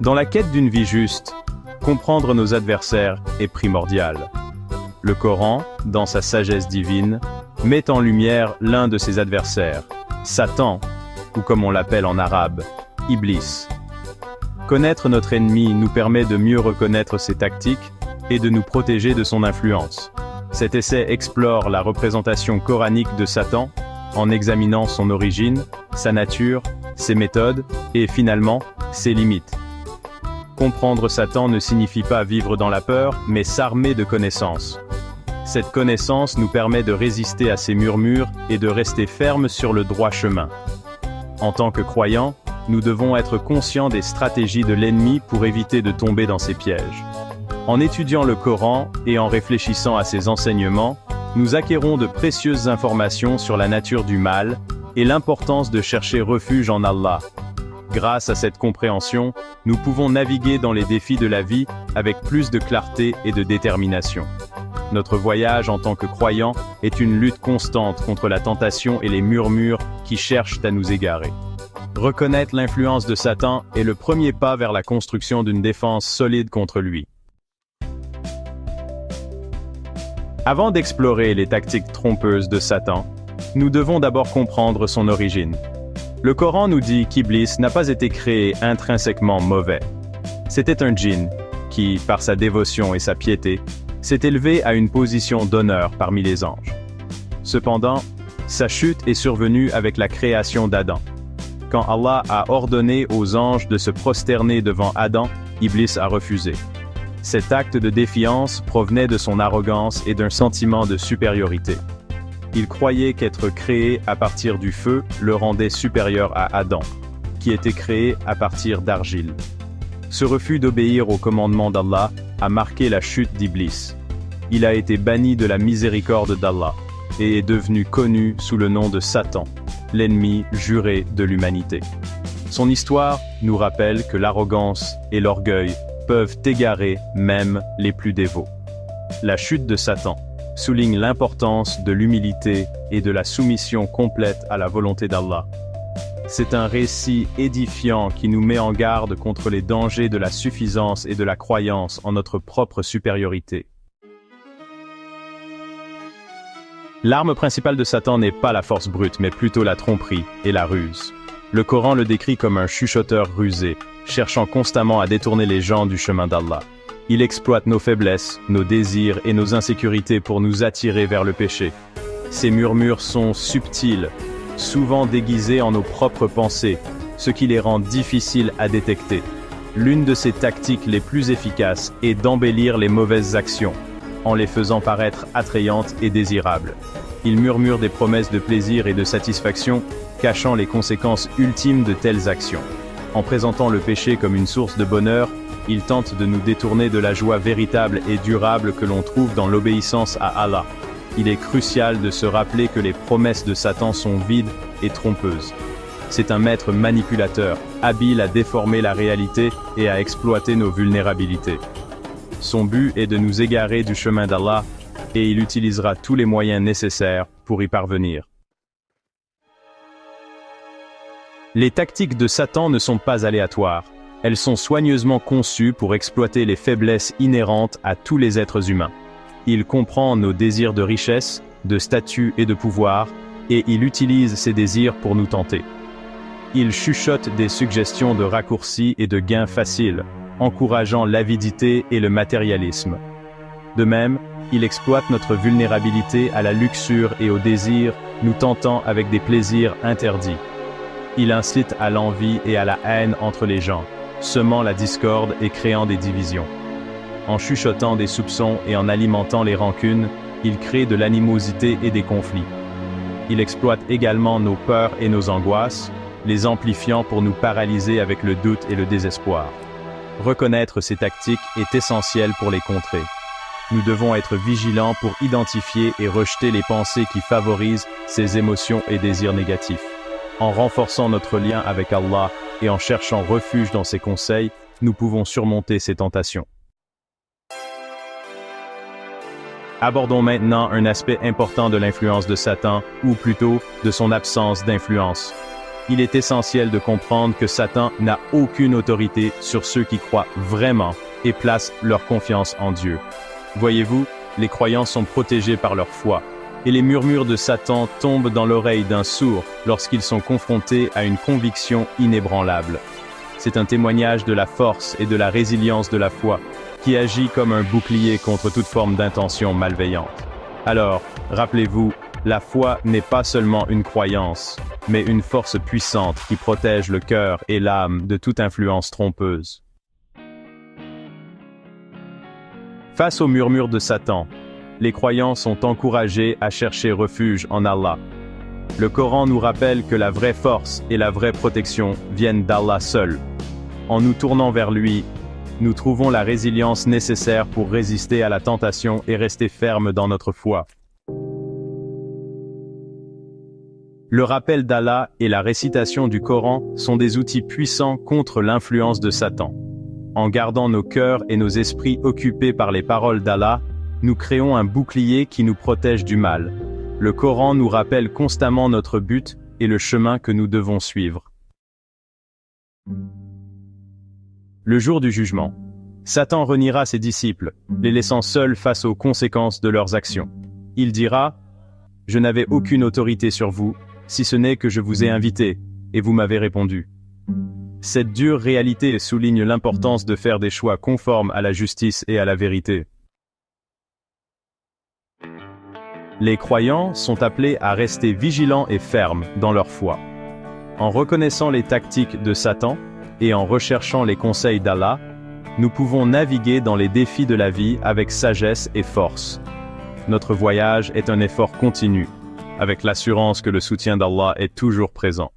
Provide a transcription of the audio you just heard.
Dans la quête d'une vie juste, comprendre nos adversaires est primordial. Le Coran, dans sa sagesse divine, met en lumière l'un de ses adversaires, Satan, ou comme on l'appelle en arabe, Iblis. Connaître notre ennemi nous permet de mieux reconnaître ses tactiques et de nous protéger de son influence. Cet essai explore la représentation coranique de Satan, en examinant son origine, sa nature, ses méthodes, et finalement, ses limites. Comprendre Satan ne signifie pas vivre dans la peur, mais s'armer de connaissances. Cette connaissance nous permet de résister à ses murmures et de rester fermes sur le droit chemin. En tant que croyants, nous devons être conscients des stratégies de l'ennemi pour éviter de tomber dans ses pièges. En étudiant le Coran et en réfléchissant à ses enseignements, nous acquérons de précieuses informations sur la nature du mal et l'importance de chercher refuge en Allah. Grâce à cette compréhension, nous pouvons naviguer dans les défis de la vie avec plus de clarté et de détermination. Notre voyage en tant que croyants est une lutte constante contre la tentation et les murmures qui cherchent à nous égarer. Reconnaître l'influence de Satan est le premier pas vers la construction d'une défense solide contre lui. Avant d'explorer les tactiques trompeuses de Satan, nous devons d'abord comprendre son origine. Le Coran nous dit qu'Iblis n'a pas été créé intrinsèquement mauvais. C'était un djinn qui, par sa dévotion et sa piété, s'est élevé à une position d'honneur parmi les anges. Cependant, sa chute est survenue avec la création d'Adam. Quand Allah a ordonné aux anges de se prosterner devant Adam, Iblis a refusé. Cet acte de défiance provenait de son arrogance et d'un sentiment de supériorité. Il croyait qu'être créé à partir du feu le rendait supérieur à Adam, qui était créé à partir d'argile. Ce refus d'obéir au commandement d'Allah a marqué la chute d'Iblis. Il a été banni de la miséricorde d'Allah et est devenu connu sous le nom de Satan, l'ennemi juré de l'humanité. Son histoire nous rappelle que l'arrogance et l'orgueil peuvent égarer même les plus dévots. La chute de Satan souligne l'importance de l'humilité et de la soumission complète à la volonté d'Allah. C'est un récit édifiant qui nous met en garde contre les dangers de la suffisance et de la croyance en notre propre supériorité. L'arme principale de Satan n'est pas la force brute, mais plutôt la tromperie et la ruse. Le Coran le décrit comme un chuchoteur rusé, cherchant constamment à détourner les gens du chemin d'Allah. Il exploite nos faiblesses, nos désirs et nos insécurités pour nous attirer vers le péché. Ses murmures sont subtils, souvent déguisés en nos propres pensées, ce qui les rend difficiles à détecter. L'une de ses tactiques les plus efficaces est d'embellir les mauvaises actions, en les faisant paraître attrayantes et désirables. Il murmure des promesses de plaisir et de satisfaction, cachant les conséquences ultimes de telles actions. En présentant le péché comme une source de bonheur, il tente de nous détourner de la joie véritable et durable que l'on trouve dans l'obéissance à Allah. Il est crucial de se rappeler que les promesses de Satan sont vides et trompeuses. C'est un maître manipulateur, habile à déformer la réalité et à exploiter nos vulnérabilités. Son but est de nous égarer du chemin d'Allah, et il utilisera tous les moyens nécessaires pour y parvenir. Les tactiques de Satan ne sont pas aléatoires. Elles sont soigneusement conçues pour exploiter les faiblesses inhérentes à tous les êtres humains. Il comprend nos désirs de richesse, de statut et de pouvoir, et il utilise ces désirs pour nous tenter. Il chuchote des suggestions de raccourcis et de gains faciles, encourageant l'avidité et le matérialisme. De même, il exploite notre vulnérabilité à la luxure et au désir, nous tentant avec des plaisirs interdits. Il incite à l'envie et à la haine entre les gens, semant la discorde et créant des divisions. En chuchotant des soupçons et en alimentant les rancunes, il crée de l'animosité et des conflits. Il exploite également nos peurs et nos angoisses, les amplifiant pour nous paralyser avec le doute et le désespoir. Reconnaître ces tactiques est essentiel pour les contrer. Nous devons être vigilants pour identifier et rejeter les pensées qui favorisent ces émotions et désirs négatifs. En renforçant notre lien avec Allah et en cherchant refuge dans ses conseils, nous pouvons surmonter ces tentations. Abordons maintenant un aspect important de l'influence de Satan, ou plutôt de son absence d'influence. il est essentiel de comprendre que Satan n'a aucune autorité sur ceux qui croient vraiment et placent leur confiance en Dieu. Voyez-vous, les croyants sont protégés par leur foi, et les murmures de Satan tombent dans l'oreille d'un sourd lorsqu'ils sont confrontés à une conviction inébranlable. C'est un témoignage de la force et de la résilience de la foi, qui agit comme un bouclier contre toute forme d'intention malveillante. Alors, rappelez-vous, la foi n'est pas seulement une croyance, mais une force puissante qui protège le cœur et l'âme de toute influence trompeuse. Face aux murmures de Satan, les croyants sont encouragés à chercher refuge en Allah. Le Coran nous rappelle que la vraie force et la vraie protection viennent d'Allah seul. En nous tournant vers lui, nous trouvons la résilience nécessaire pour résister à la tentation et rester ferme dans notre foi. Le rappel d'Allah et la récitation du Coran sont des outils puissants contre l'influence de Satan. En gardant nos cœurs et nos esprits occupés par les paroles d'Allah, nous créons un bouclier qui nous protège du mal. Le Coran nous rappelle constamment notre but et le chemin que nous devons suivre. Le jour du jugement, Satan reniera ses disciples, les laissant seuls face aux conséquences de leurs actions. Il dira « Je n'avais aucune autorité sur vous, si ce n'est que je vous ai invité, et vous m'avez répondu. » Cette dure réalité souligne l'importance de faire des choix conformes à la justice et à la vérité. Les croyants sont appelés à rester vigilants et fermes dans leur foi. En reconnaissant les tactiques de Satan et en recherchant les conseils d'Allah, nous pouvons naviguer dans les défis de la vie avec sagesse et force. Notre voyage est un effort continu, avec l'assurance que le soutien d'Allah est toujours présent.